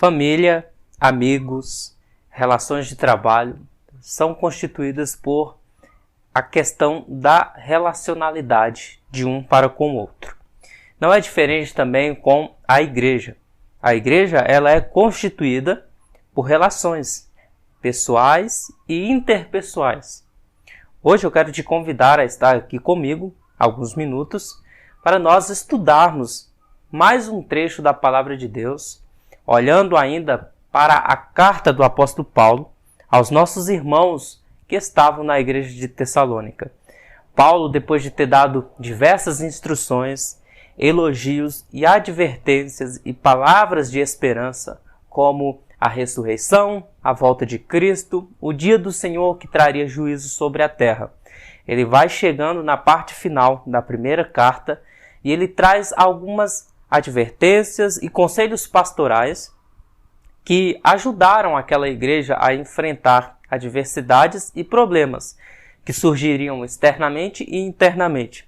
Família, amigos, relações de trabalho são constituídas por a questão da relacionalidade de um para com o outro. Não é diferente também com a igreja. A igreja ela é constituída por relações pessoais e interpessoais. Hoje eu quero te convidar a estar aqui comigo alguns minutos para nós estudarmos mais um trecho da Palavra de Deus, olhando ainda para a carta do apóstolo Paulo aos nossos irmãos que estavam na igreja de Tessalônica. Paulo, depois de ter dado diversas instruções, elogios e advertências e palavras de esperança, como a ressurreição, a volta de Cristo, o dia do Senhor que traria juízo sobre a terra. Ele vai chegando na parte final da primeira carta e ele traz algumas advertências e conselhos pastorais que ajudaram aquela igreja a enfrentar adversidades e problemas que surgiriam externamente e internamente.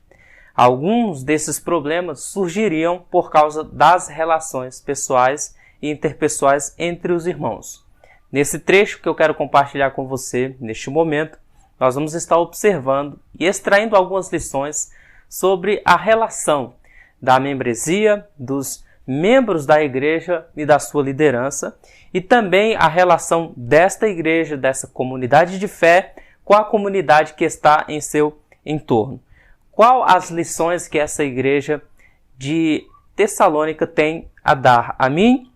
Alguns desses problemas surgiriam por causa das relações pessoais e interpessoais entre os irmãos. Nesse trecho que eu quero compartilhar com você, neste momento, nós vamos estar observando e extraindo algumas lições sobre a relação da membresia, dos membros da igreja e da sua liderança, e também a relação desta igreja, dessa comunidade de fé, com a comunidade que está em seu entorno. Qual as lições que essa igreja de Tessalônica tem a dar a mim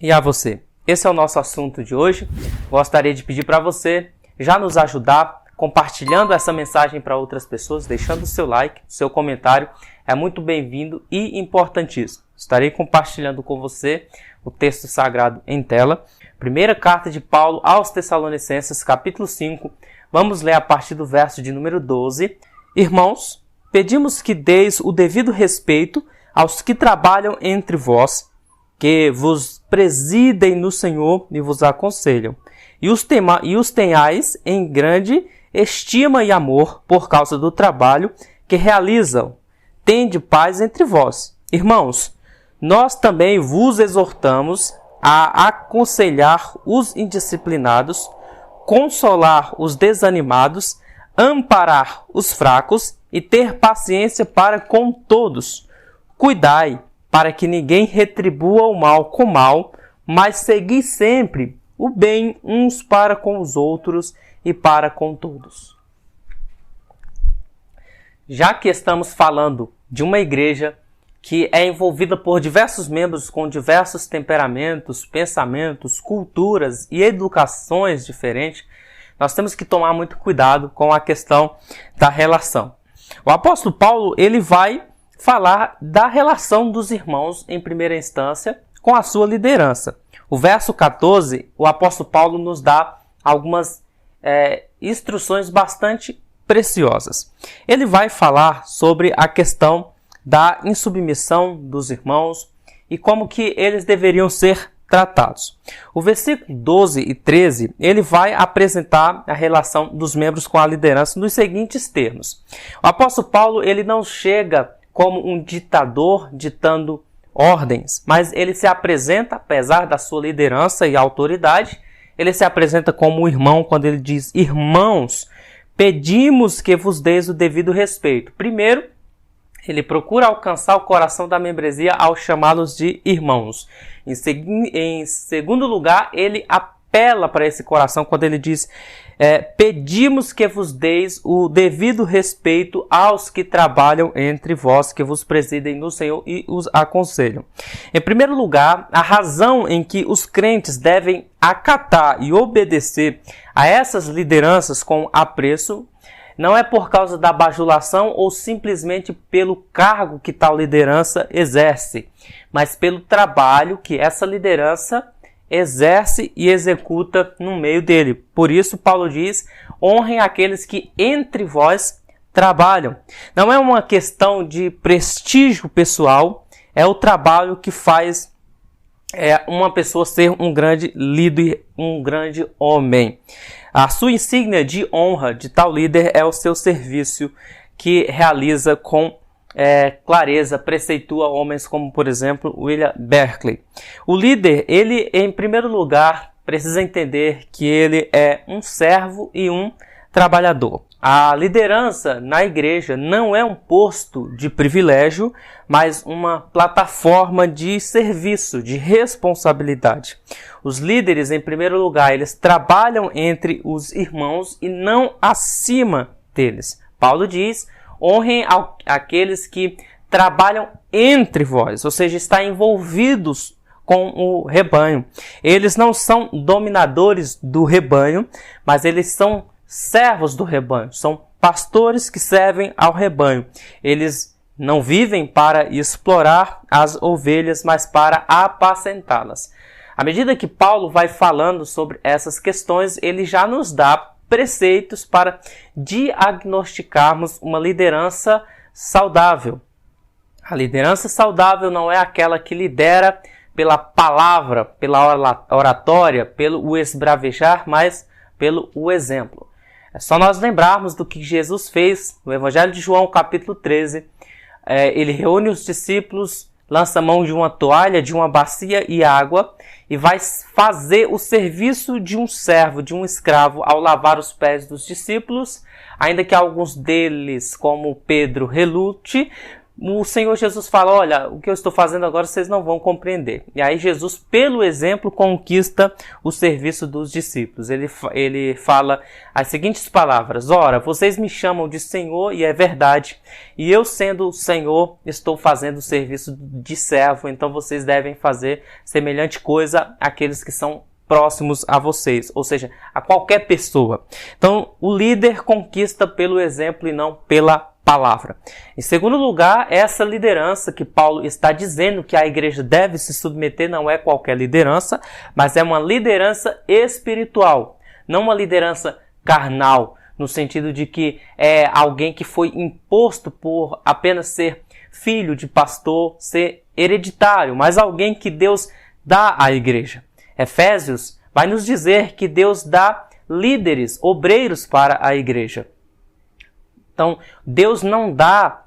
e a você? Esse é o nosso assunto de hoje. Gostaria de pedir para você já nos ajudar compartilhando essa mensagem para outras pessoas, deixando o seu like, seu comentário, é muito bem-vindo e importantíssimo. Estarei compartilhando com você o texto sagrado em tela. Primeira carta de Paulo aos Tessalonicenses, capítulo 5. Vamos ler a partir do verso de número 12. Irmãos, pedimos que deis o devido respeito aos que trabalham entre vós, que vos presidem no Senhor e vos aconselham, e os tenhais em grande estima e amor por causa do trabalho que realizam. Tende paz entre vós. Irmãos, nós também vos exortamos a aconselhar os indisciplinados, consolar os desanimados, amparar os fracos e ter paciência para com todos. Cuidai para que ninguém retribua o mal com mal, mas segui sempre o bem uns para com os outros e para com todos. Já que estamos falando de uma igreja que é envolvida por diversos membros com diversos temperamentos, pensamentos, culturas e educações diferentes, nós temos que tomar muito cuidado com a questão da relação. O apóstolo Paulo ele vai falar da relação dos irmãos em primeira instância com a sua liderança. O verso 14, o apóstolo Paulo nos dá algumas instruções bastante preciosas. Ele vai falar sobre a questão da insubmissão dos irmãos e como que eles deveriam ser tratados. O versículo 12 e 13, ele vai apresentar a relação dos membros com a liderança nos seguintes termos. O apóstolo Paulo, ele não chega como um ditador ditando ordens, mas ele se apresenta, apesar da sua liderança e autoridade, ele se apresenta como um irmão quando ele diz: irmãos, pedimos que vos deis o devido respeito. Primeiro, ele procura alcançar o coração da membresia ao chamá-los de irmãos. Em segundo lugar, ele apela para esse coração quando ele diz: pedimos que vos deis o devido respeito aos que trabalham entre vós, que vos presidem no Senhor e os aconselham. Em primeiro lugar, a razão em que os crentes devem acatar e obedecer a essas lideranças com apreço não é por causa da bajulação ou simplesmente pelo cargo que tal liderança exerce, mas pelo trabalho que essa liderança exerce e executa no meio dele. Por isso, Paulo diz: honrem aqueles que entre vós trabalham. Não é uma questão de prestígio pessoal, é o trabalho que faz uma pessoa ser um grande líder, um grande homem. A sua insígnia de honra de tal líder é o seu serviço que realiza com clareza preceitua homens como, por exemplo, William Berkeley. O líder, ele, em primeiro lugar, precisa entender que ele é um servo e um trabalhador. A liderança na igreja não é um posto de privilégio, mas uma plataforma de serviço, de responsabilidade. Os líderes, em primeiro lugar, eles trabalham entre os irmãos e não acima deles. Paulo diz: honrem aqueles que trabalham entre vós, ou seja, estão envolvidos com o rebanho. Eles não são dominadores do rebanho, mas eles são servos do rebanho, são pastores que servem ao rebanho. Eles não vivem para explorar as ovelhas, mas para apacentá-las. À medida que Paulo vai falando sobre essas questões, ele já nos dá preceitos para diagnosticarmos uma liderança saudável. A liderança saudável não é aquela que lidera pela palavra, pela oratória, pelo esbravejar, mas pelo exemplo. É só nós lembrarmos do que Jesus fez no Evangelho de João, capítulo 13. Ele reúne os discípulos, lança mão de uma toalha, de uma bacia e água, e vai fazer o serviço de um servo, de um escravo, ao lavar os pés dos discípulos, ainda que alguns deles, como Pedro, relute. O Senhor Jesus fala: olha, o que eu estou fazendo agora vocês não vão compreender. E aí Jesus, pelo exemplo, conquista o serviço dos discípulos. Ele fala as seguintes palavras: ora, vocês me chamam de Senhor, e é verdade, e eu, sendo o Senhor, estou fazendo o serviço de servo, então vocês devem fazer semelhante coisa àqueles que são próximos a vocês, ou seja, a qualquer pessoa. Então, o líder conquista pelo exemplo e não pela palavra. Em segundo lugar, essa liderança que Paulo está dizendo que a igreja deve se submeter não é qualquer liderança, mas é uma liderança espiritual, não uma liderança carnal, no sentido de que é alguém que foi imposto por apenas ser filho de pastor, ser hereditário, mas alguém que Deus dá à igreja. Efésios vai nos dizer que Deus dá líderes, obreiros para a igreja. Então, Deus não dá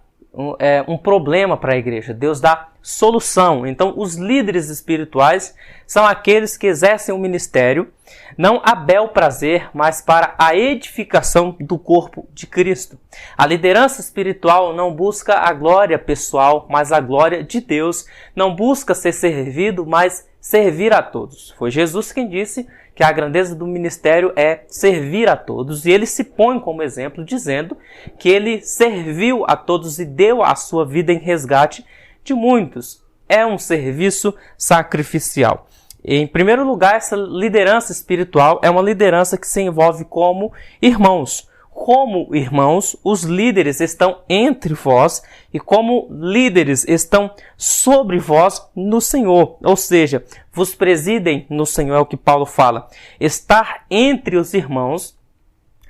um problema para a igreja, Deus dá solução. Então, os líderes espirituais são aqueles que exercem o ministério, não a bel prazer, mas para a edificação do corpo de Cristo. A liderança espiritual não busca a glória pessoal, mas a glória de Deus. Não busca ser servido, mas servir a todos. Foi Jesus quem disse que a grandeza do ministério é servir a todos, e ele se põe como exemplo dizendo que ele serviu a todos e deu a sua vida em resgate de muitos. É um serviço sacrificial. Em primeiro lugar, essa liderança espiritual é uma liderança que se envolve como irmãos. Como irmãos, os líderes estão entre vós e como líderes estão sobre vós no Senhor. Ou seja, vos presidem no Senhor, é o que Paulo fala. Estar entre os irmãos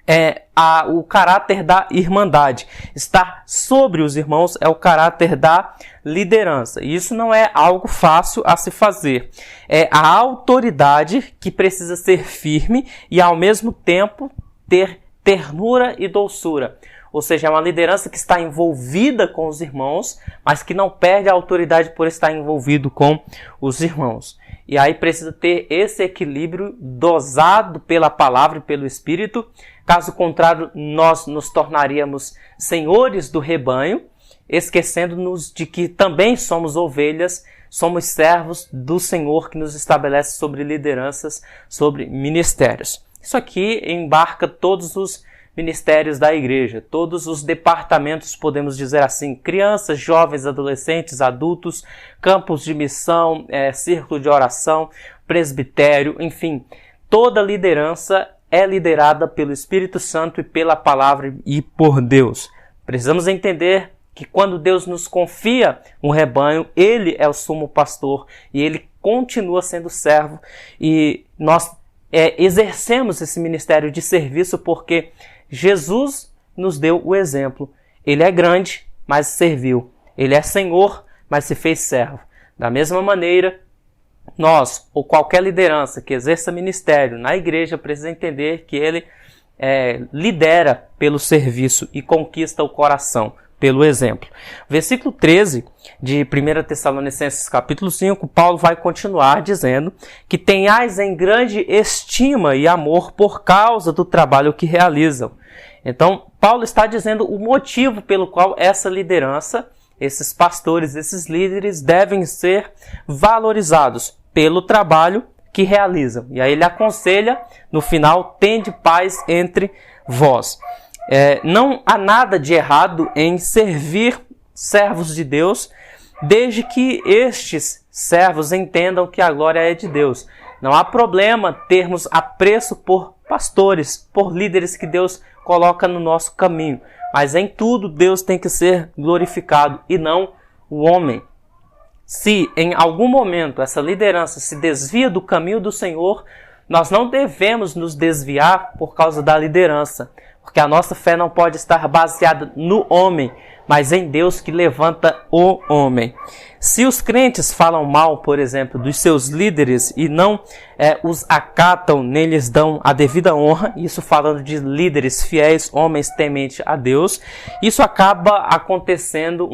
é o caráter da irmandade. Estar sobre os irmãos é o caráter da liderança. E isso não é algo fácil a se fazer. É a autoridade que precisa ser firme e, ao mesmo tempo, ter ternura e doçura. Ou seja, é uma liderança que está envolvida com os irmãos, mas que não perde a autoridade por estar envolvido com os irmãos. E aí precisa ter esse equilíbrio dosado pela palavra e pelo Espírito. Caso contrário, nós nos tornaríamos senhores do rebanho, esquecendo-nos de que também somos ovelhas, somos servos do Senhor que nos estabelece sobre lideranças, sobre ministérios. Isso aqui embarca todos os ministérios da igreja, todos os departamentos, podemos dizer assim, crianças, jovens, adolescentes, adultos, campos de missão, círculo de oração, presbitério, enfim, toda liderança é liderada pelo Espírito Santo e pela palavra e por Deus. Precisamos entender que quando Deus nos confia um rebanho, Ele é o sumo pastor e Ele continua sendo servo, e nós exercemos esse ministério de serviço porque Jesus nos deu o exemplo. Ele é grande, mas serviu. Ele é Senhor, mas se fez servo. Da mesma maneira, nós, ou qualquer liderança que exerça ministério na igreja, precisa entender que ele lidera pelo serviço e conquista o coração. pelo exemplo. Versículo 13 de 1 Tessalonicenses capítulo 5, Paulo vai continuar dizendo que tenhais em grande estima e amor por causa do trabalho que realizam. Então, Paulo está dizendo o motivo pelo qual essa liderança, esses pastores, esses líderes devem ser valorizados pelo trabalho que realizam. E aí ele aconselha, no final, tende paz entre vós. Não há nada de errado em servir servos de Deus, desde que estes servos entendam que a glória é de Deus. Não há problema termos apreço por pastores, por líderes que Deus coloca no nosso caminho. Mas em tudo Deus tem que ser glorificado e não o homem. Se em algum momento essa liderança se desvia do caminho do Senhor, nós não devemos nos desviar por causa da liderança, porque a nossa fé não pode estar baseada no homem, mas em Deus que levanta o homem. Se os crentes falam mal, por exemplo, dos seus líderes e não os acatam, nem lhes dão a devida honra, isso falando de líderes fiéis, homens tementes a Deus, isso acaba acontecendo,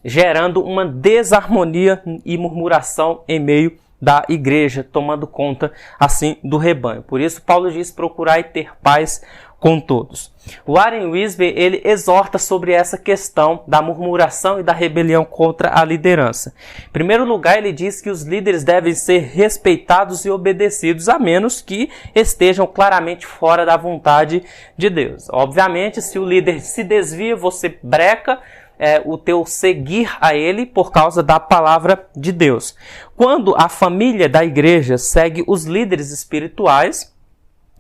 gerando uma desarmonia e murmuração em meio da igreja, tomando conta assim do rebanho. Por isso Paulo diz: procurai ter paz com todos. Warren Wiersbe, ele exorta sobre essa questão da murmuração e da rebelião contra a liderança. Em primeiro lugar, ele diz que os líderes devem ser respeitados e obedecidos, a menos que estejam claramente fora da vontade de Deus. Obviamente, se o líder se desvia, você breca o teu seguir a ele por causa da palavra de Deus. Quando a família da igreja segue os líderes espirituais,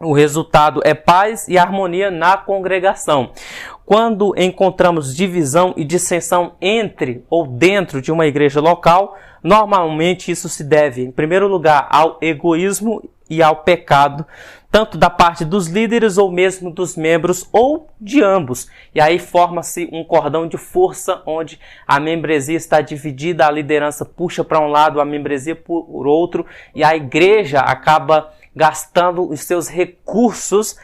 o resultado é paz e harmonia na congregação. Quando encontramos divisão e dissensão entre ou dentro de uma igreja local, normalmente isso se deve, em primeiro lugar, ao egoísmo e ao pecado, tanto da parte dos líderes ou mesmo dos membros ou de ambos. E aí forma-se um cordão de força onde a membresia está dividida, a liderança puxa para um lado, a membresia por outro, e a igreja acaba gastando os seus recursos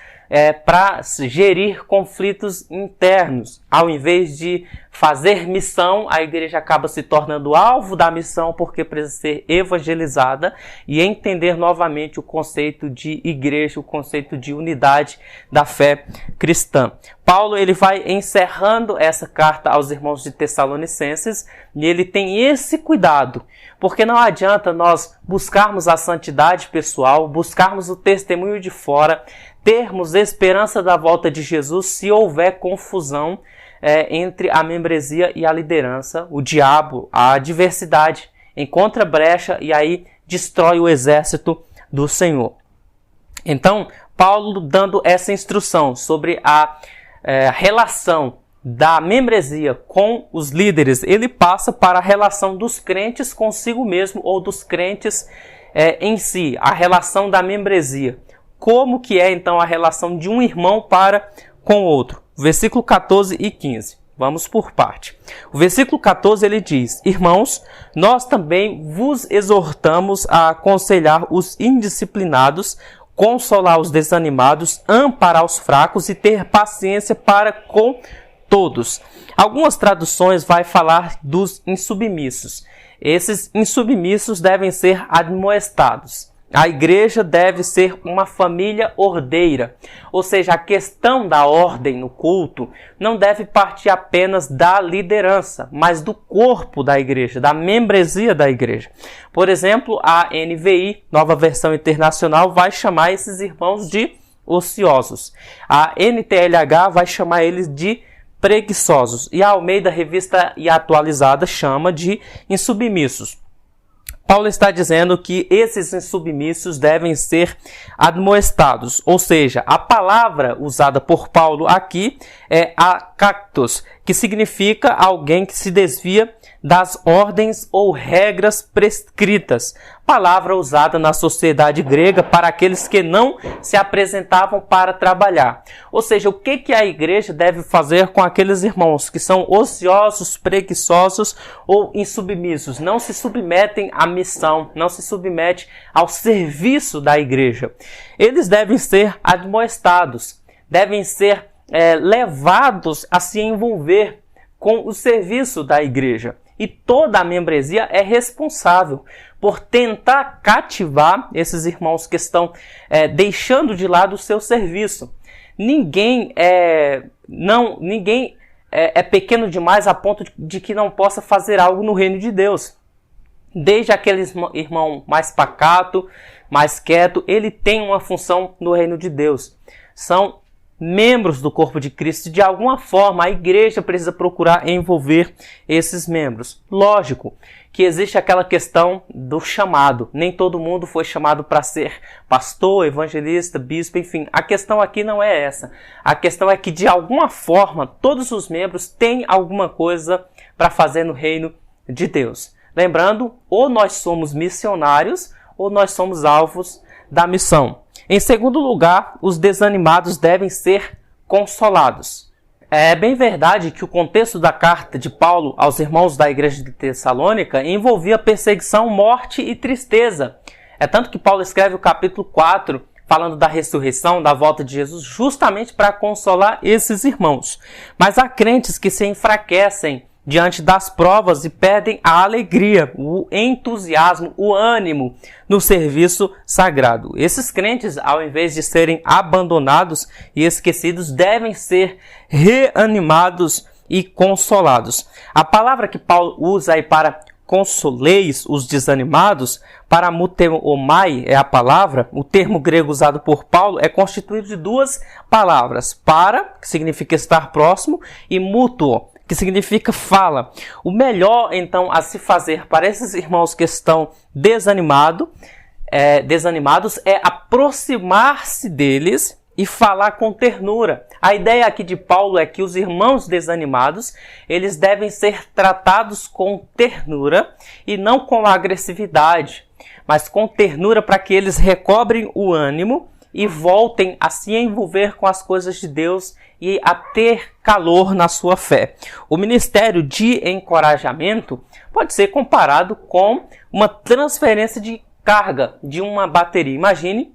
para gerir conflitos internos. Ao invés de fazer missão, a igreja acaba se tornando alvo da missão porque precisa ser evangelizada e entender novamente o conceito de igreja, o conceito de unidade da fé cristã. Paulo ele vai encerrando essa carta aos irmãos de Tessalonicenses e ele tem esse cuidado, porque não adianta nós buscarmos a santidade pessoal, buscarmos o testemunho de fora, termos esperança da volta de Jesus se houver confusão entre a membresia e a liderança. O diabo, a adversidade, encontra brecha e aí destrói o exército do Senhor. Então, Paulo dando essa instrução sobre a relação da membresia com os líderes, ele passa para a relação dos crentes consigo mesmo ou dos crentes em si, a relação da membresia. Como que é então a relação de um irmão para com o outro? Versículo 14 e 15. Vamos por parte. O versículo 14 ele diz: irmãos, nós também vos exortamos a aconselhar os indisciplinados, consolar os desanimados, amparar os fracos e ter paciência para com todos. Algumas traduções vai falar dos insubmissos. Esses insubmissos devem ser admoestados. A igreja deve ser uma família ordeira, ou seja, a questão da ordem no culto não deve partir apenas da liderança, mas do corpo da igreja, da membresia da igreja. Por exemplo, a NVI, Nova Versão Internacional, vai chamar esses irmãos de ociosos. A NTLH vai chamar eles de preguiçosos. E a Almeida Revista e Atualizada chama de insubmissos. Paulo está dizendo que esses insubmissos devem ser admoestados, ou seja, a palavra usada por Paulo aqui é akaktos, que significa alguém que se desvia das ordens ou regras prescritas, palavra usada na sociedade grega para aqueles que não se apresentavam para trabalhar. Ou seja, o que a igreja deve fazer com aqueles irmãos que são ociosos, preguiçosos ou insubmissos, não se submetem à missão, não se submetem ao serviço da igreja? Eles devem ser admoestados, devem ser levados a se envolver com o serviço da igreja. E toda a membresia é responsável por tentar cativar esses irmãos que estão deixando de lado o seu serviço. Ninguém é pequeno demais a ponto de que não possa fazer algo no reino de Deus. Desde aquele irmão mais pacato, mais quieto, ele tem uma função no reino de Deus. São membros do corpo de Cristo. De alguma forma, a igreja precisa procurar envolver esses membros. Lógico que existe aquela questão do chamado. Nem todo mundo foi chamado para ser pastor, evangelista, bispo, enfim. A questão aqui não é essa. A questão é que, de alguma forma, todos os membros têm alguma coisa para fazer no reino de Deus. Lembrando, ou nós somos missionários, ou nós somos alvos da missão. Em segundo lugar, os desanimados devem ser consolados. É bem verdade que o contexto da carta de Paulo aos irmãos da igreja de Tessalônica envolvia perseguição, morte e tristeza. É tanto que Paulo escreve o capítulo 4, falando da ressurreição, da volta de Jesus, justamente para consolar esses irmãos. Mas há crentes que se enfraquecem diante das provas e perdem a alegria, o entusiasmo, o ânimo no serviço sagrado. Esses crentes, ao invés de serem abandonados e esquecidos, devem ser reanimados e consolados. A palavra que Paulo usa aí para consoleis os desanimados, para muteomai é a palavra, o termo grego usado por Paulo é constituído de duas palavras, para, que significa estar próximo, e mutuo, que significa fala. O melhor, então, a se fazer para esses irmãos que estão desanimados é aproximar-se deles e falar com ternura. A ideia aqui de Paulo é que os irmãos desanimados, eles devem ser tratados com ternura e não com agressividade, mas com ternura para que eles recobrem o ânimo e voltem a se envolver com as coisas de Deus e a ter calor na sua fé. O ministério de encorajamento pode ser comparado com uma transferência de carga de uma bateria. Imagine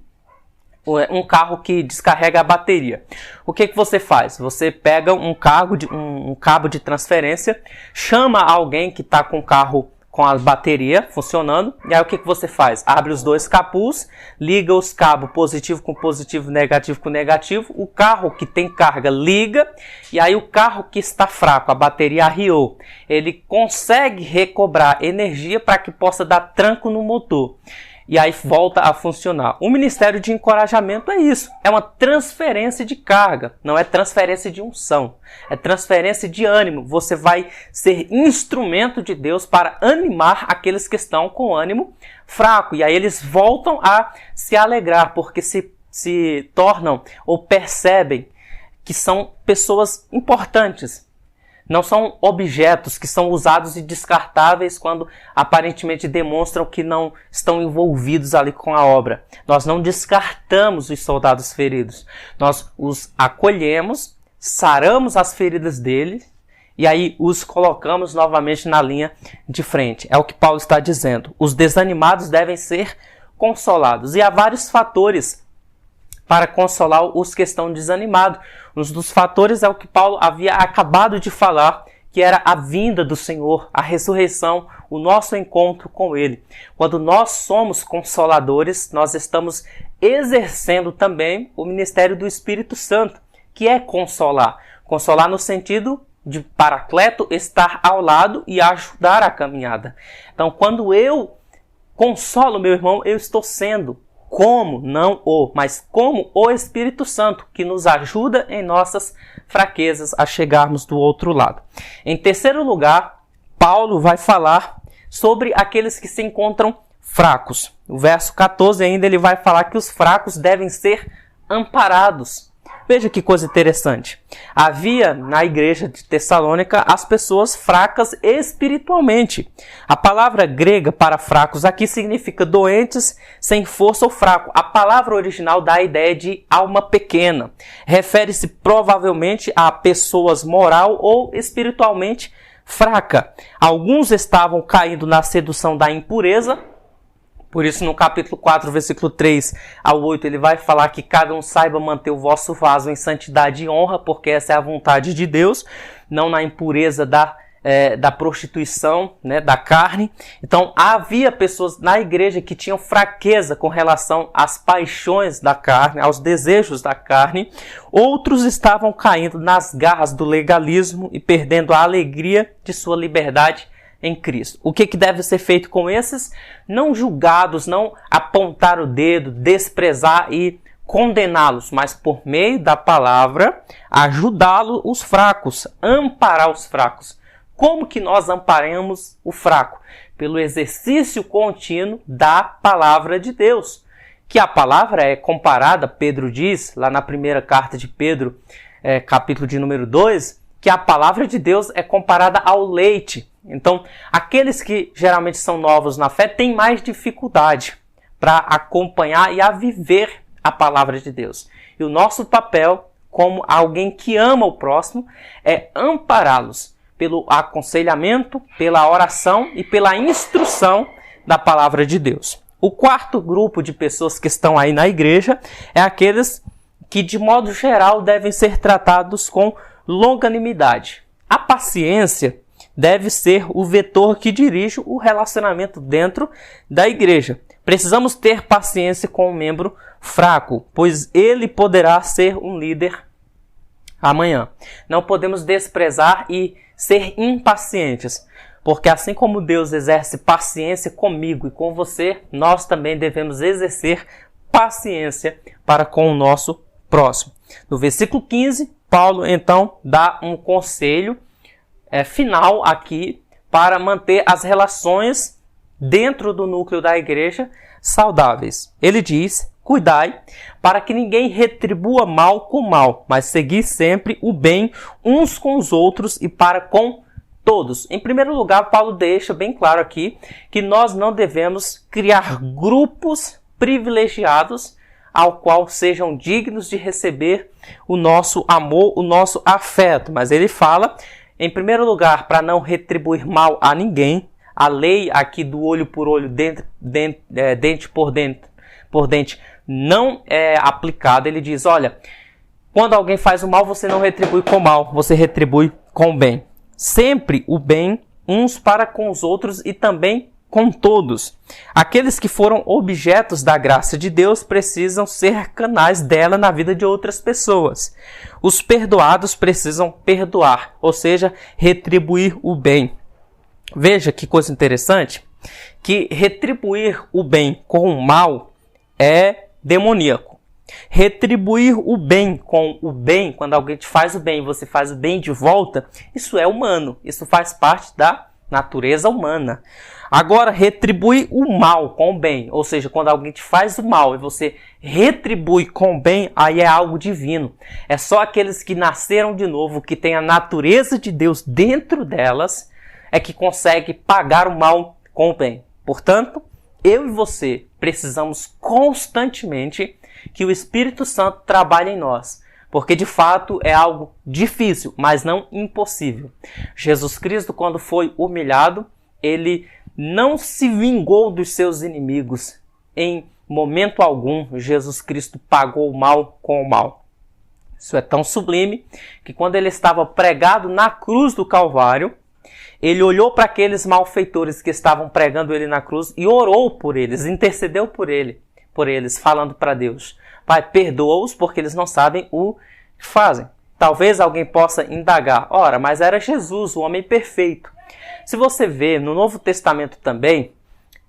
um carro que descarrega a bateria. O que você faz? Você pega um cabo de transferência, chama alguém que está com o carro com a bateria funcionando, e aí o que você faz? Abre os dois capuz, liga os cabos positivo com positivo, negativo com negativo, o carro que tem carga liga, e aí o carro que está fraco, a bateria arriou, ele consegue recobrar energia para que possa dar tranco no motor. E aí volta a funcionar. O ministério de encorajamento é isso. É uma transferência de carga. Não é transferência de unção. É transferência de ânimo. Você vai ser instrumento de Deus para animar aqueles que estão com ânimo fraco. E aí eles voltam a se alegrar, porque se tornam ou percebem que são pessoas importantes. Não são objetos que são usados e descartáveis quando aparentemente demonstram que não estão envolvidos ali com a obra. Nós não descartamos os soldados feridos. Nós os acolhemos, saramos as feridas deles e aí os colocamos novamente na linha de frente. É o que Paulo está dizendo. Os desanimados devem ser consolados. E há vários fatores para consolar os que estão desanimados. Um dos fatores é o que Paulo havia acabado de falar, que era a vinda do Senhor, a ressurreição, o nosso encontro com Ele. Quando nós somos consoladores, nós estamos exercendo também o ministério do Espírito Santo, que é consolar. Consolar no sentido de Paracleto, estar ao lado e ajudar a caminhada. Então, quando eu consolo meu irmão, eu estou sendo mas como o Espírito Santo, que nos ajuda em nossas fraquezas a chegarmos do outro lado. Em terceiro lugar, Paulo vai falar sobre aqueles que se encontram fracos. No verso 14 ainda ele vai falar que os fracos devem ser amparados. Veja que coisa interessante. Havia na igreja de Tessalônica as pessoas fracas espiritualmente. A palavra grega para fracos aqui significa doentes, sem força ou fraco. A palavra original dá a ideia de alma pequena. Refere-se provavelmente a pessoas moral ou espiritualmente fraca. Alguns estavam caindo na sedução da impureza, Por isso, no capítulo 4, versículo 3 ao 8, ele vai falar que cada um saiba manter o vosso vaso em santidade e honra, porque essa é a vontade de Deus, não na impureza da prostituição, né, da carne. Então, havia pessoas na igreja que tinham fraqueza com relação às paixões da carne, aos desejos da carne. Outros estavam caindo nas garras do legalismo e perdendo a alegria de sua liberdade em Cristo. O que deve ser feito com esses? Não julgá-los, não apontar o dedo, desprezar e condená-los, mas por meio da palavra, ajudá-los, os fracos, amparar os fracos. Como que nós amparamos o fraco? Pelo exercício contínuo da palavra de Deus. Que a palavra é comparada, Pedro diz, lá na primeira carta de Pedro, capítulo de número 2, que a palavra de Deus é comparada ao leite. Então, aqueles que geralmente são novos na fé têm mais dificuldade para acompanhar e a viver a palavra de Deus. E o nosso papel, como alguém que ama o próximo, é ampará-los pelo aconselhamento, pela oração e pela instrução da palavra de Deus. O quarto grupo de pessoas que estão aí na igreja é aqueles que, de modo geral, devem ser tratados com longanimidade. A paciência deve ser o vetor que dirige o relacionamento dentro da igreja. Precisamos ter paciência com um membro fraco, pois ele poderá ser um líder amanhã. Não podemos desprezar e ser impacientes, porque assim como Deus exerce paciência comigo e com você, nós também devemos exercer paciência para com o nosso próximo. No versículo 15, Paulo então dá um conselho final aqui para manter as relações dentro do núcleo da igreja saudáveis. Ele diz: cuidai para que ninguém retribua mal com mal, mas segui sempre o bem uns com os outros e para com todos. Em primeiro lugar, Paulo deixa bem claro aqui que nós não devemos criar grupos privilegiados ao qual sejam dignos de receber o nosso amor, o nosso afeto. Mas ele fala, em primeiro lugar, para não retribuir mal a ninguém. A lei aqui do olho por olho, dente por dente, não é aplicada. Ele diz, olha, quando alguém faz o mal, você não retribui com mal, você retribui com o bem. Sempre o bem uns para com os outros e também com todos. Aqueles que foram objetos da graça de Deus precisam ser canais dela na vida de outras pessoas. Os perdoados precisam perdoar, ou seja, retribuir o bem. Veja que coisa interessante, que retribuir o bem com o mal é demoníaco. Retribuir o bem com o bem, quando alguém te faz o bem e você faz o bem de volta, isso é humano, isso faz parte da natureza humana. Agora, retribuir o mal com o bem, ou seja, quando alguém te faz o mal e você retribui com o bem, aí é algo divino. É só aqueles que nasceram de novo, que têm a natureza de Deus dentro delas, é que consegue pagar o mal com o bem. Portanto, eu e você precisamos constantemente que o Espírito Santo trabalhe em nós, porque de fato é algo difícil, mas não impossível. Jesus Cristo, quando foi humilhado, ele não se vingou dos seus inimigos. Em momento algum, Jesus Cristo pagou o mal com o mal. Isso é tão sublime que quando ele estava pregado na cruz do Calvário, ele olhou para aqueles malfeitores que estavam pregando ele na cruz e orou por eles, intercedeu por eles, falando para Deus: Pai, perdoa-os porque eles não sabem o que fazem. Talvez alguém possa indagar, ora, mas era Jesus, o homem perfeito. Se você vê no Novo Testamento também,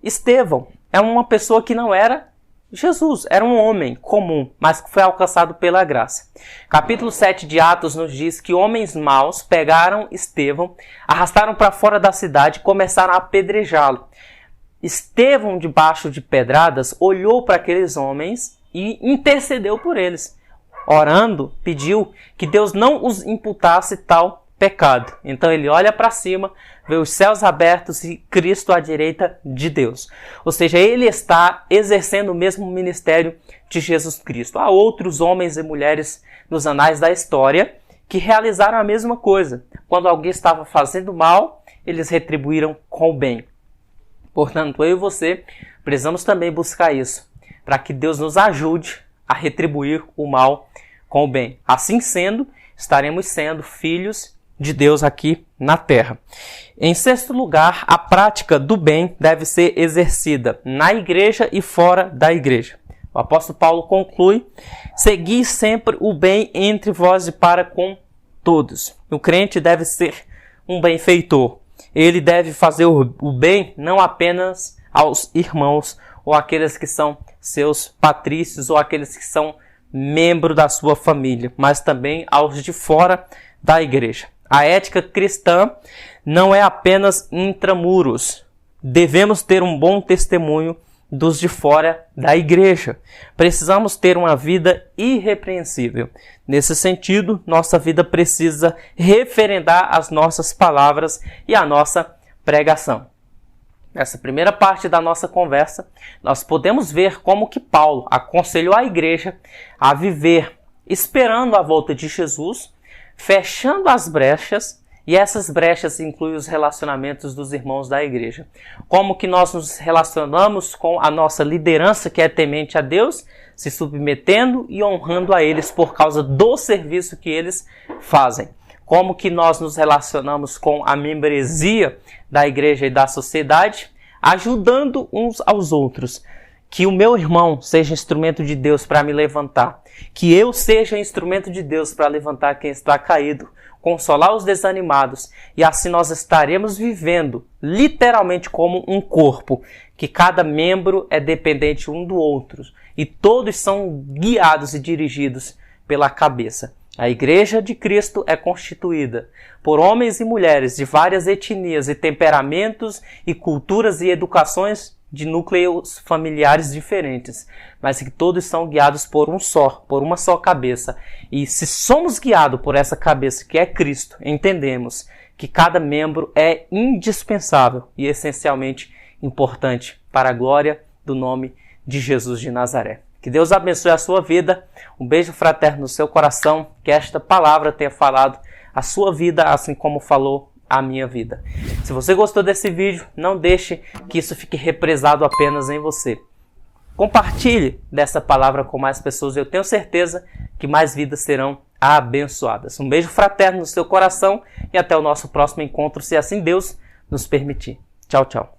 Estevão é uma pessoa que não era Jesus, era um homem comum, mas que foi alcançado pela graça. Capítulo 7 de Atos nos diz que homens maus pegaram Estevão, arrastaram para fora da cidade e começaram a apedrejá-lo. Estevão, debaixo de pedradas, olhou para aqueles homens e intercedeu por eles. Orando, pediu que Deus não os imputasse tal pecado. Então ele olha para cima, vê os céus abertos e Cristo à direita de Deus. Ou seja, ele está exercendo o mesmo ministério de Jesus Cristo. Há outros homens e mulheres nos anais da história que realizaram a mesma coisa. Quando alguém estava fazendo mal, eles retribuíram com o bem. Portanto, eu e você Precisamos também buscar isso, para que Deus nos ajude a retribuir o mal com o bem. Assim sendo, estaremos sendo filhos de Deus aqui na terra. Em sexto lugar, a prática do bem deve ser exercida na igreja e fora da igreja. O apóstolo Paulo conclui: segui sempre o bem entre vós e para com todos. O crente deve ser um benfeitor. Ele deve fazer o bem não apenas aos irmãos ou aqueles que são seus patrícios ou aqueles que são membros da sua família, mas também aos de fora da igreja. A ética cristã não é apenas intramuros. Devemos ter um bom testemunho dos de fora da igreja. Precisamos ter uma vida irrepreensível. Nesse sentido, nossa vida precisa referendar as nossas palavras e a nossa pregação. Nessa primeira parte da nossa conversa, nós podemos ver como que Paulo aconselhou a igreja a viver esperando a volta de Jesus, fechando as brechas, e essas brechas incluem os relacionamentos dos irmãos da igreja. Como que nós nos relacionamos com a nossa liderança, que é temente a Deus, se submetendo e honrando a eles por causa do serviço que eles fazem. Como que nós nos relacionamos com a membresia da igreja e da sociedade, ajudando uns aos outros. Que o meu irmão seja instrumento de Deus para me levantar. Que eu seja instrumento de Deus para levantar quem está caído, consolar os desanimados, e assim nós estaremos vivendo literalmente como um corpo, que cada membro é dependente um do outro e todos são guiados e dirigidos pela cabeça. A Igreja de Cristo é constituída por homens e mulheres de várias etnias e temperamentos e culturas e educações de núcleos familiares diferentes, mas que todos são guiados por uma só cabeça. E se somos guiados por essa cabeça que é Cristo, entendemos que cada membro é indispensável e essencialmente importante para a glória do nome de Jesus de Nazaré. Que Deus abençoe a sua vida. Um beijo fraterno no seu coração. Que esta palavra tenha falado a sua vida, assim como falou a minha vida. Se você gostou desse vídeo, não deixe que isso fique represado apenas em você. Compartilhe dessa palavra com mais pessoas. Eu tenho certeza que mais vidas serão abençoadas. Um beijo fraterno no seu coração e até o nosso próximo encontro, se assim Deus nos permitir. Tchau, tchau.